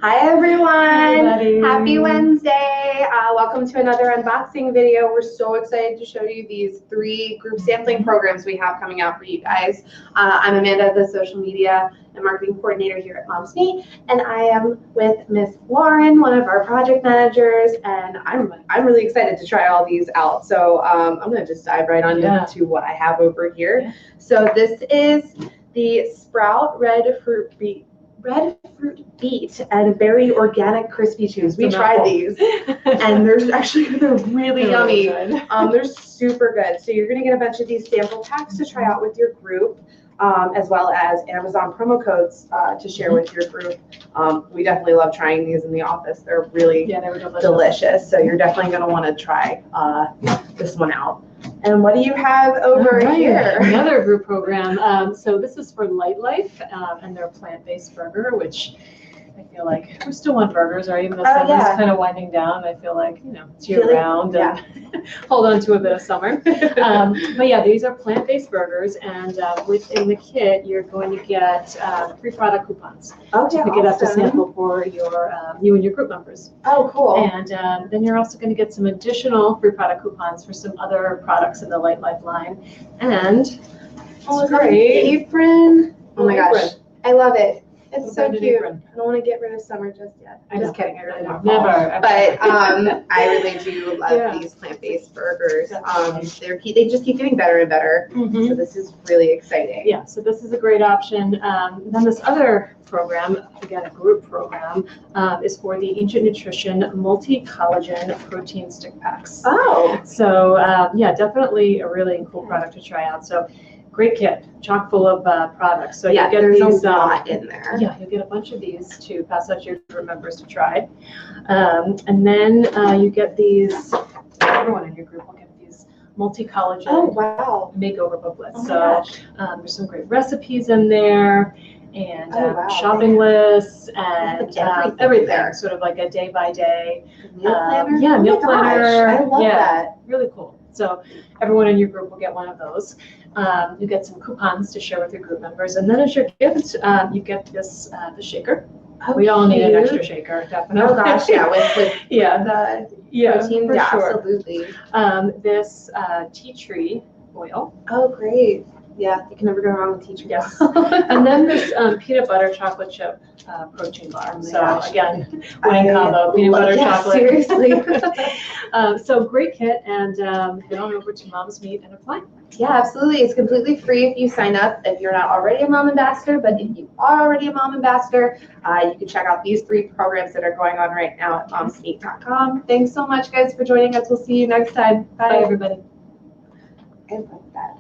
Hi everyone! Hey, Happy Wednesday! Welcome to another unboxing video. We're so excited to show you these 3 group sampling programs we have coming out for you guys. I'm Amanda, the social media and marketing coordinator here at Moms Meet, and I am with Miss Lauren, one of our project managers, and I'm really excited to try all these out. So I'm going to just dive right on into what I have over here. Yeah. So this is the Sprout Red Fruit Beet and berry organic crispy chews. We tried these, and they're really yummy. They're super good. So you're gonna get a bunch of these sample packs to try out with your group, as well as Amazon promo codes to share with your group. We definitely love trying these in the office. They're really delicious. So you're definitely gonna want to try this one out. And what do you have over here? Another group program. So this is for Lightlife and their plant-based burger, which I feel like we still want burgers, right? Even though summer's kind of winding down, I feel like, it's year-round and hold on to a bit of summer. But yeah, these are plant-based burgers, and within the kit, you're going to get 3 product coupons to pick it up to sample for your you and your group members. Oh, cool. And then you're also going to get some additional free product coupons for some other products in the Lightlife line. And great apron. Oh my gosh, I love it. It's so cute. I don't want to get rid of summer just yet. I'm just kidding. I really don't. Never. But I really do love these plant-based burgers. They just keep getting better and better. So this is really exciting. Yeah. So this is a great option. Then this other program, again a group program, is for the Ancient Nutrition Multi-Collagen Protein Stick Packs. Oh. So yeah, definitely a really cool product to try out. So. Great kit, chock full of products. So you get there's these, a lot in there. Yeah, you'll get a bunch of these to pass out to your group members to try. And then you get these, everyone in your group will get these multi-collagen makeover booklets. There's some great recipes in there, and shopping lists, and everything, sort of like a day-by-day. Meal planner? Yeah, meal planner. I love that. Really cool. So everyone in your group will get one of those. You get some coupons to share with your group members, and then as your gift, you get this the shaker. We all need an extra shaker, definitely. Oh gosh, with the protein, absolutely. This tea tree oil. Oh, great. Yeah, you can never go wrong with tea tree oil. Yes. And then this peanut butter chocolate chip protein bar. Again, winning combo, peanut butter chocolate. Seriously. So great kit, and head on over to Moms Meet and apply. Yeah, absolutely. It's completely free if you sign up, if you're not already a mom ambassador, but if you are already a mom ambassador, you can check out these 3 programs that are going on right now at momsmeet.com. Thanks so much, guys, for joining us. We'll see you next time. Bye everybody. I love that.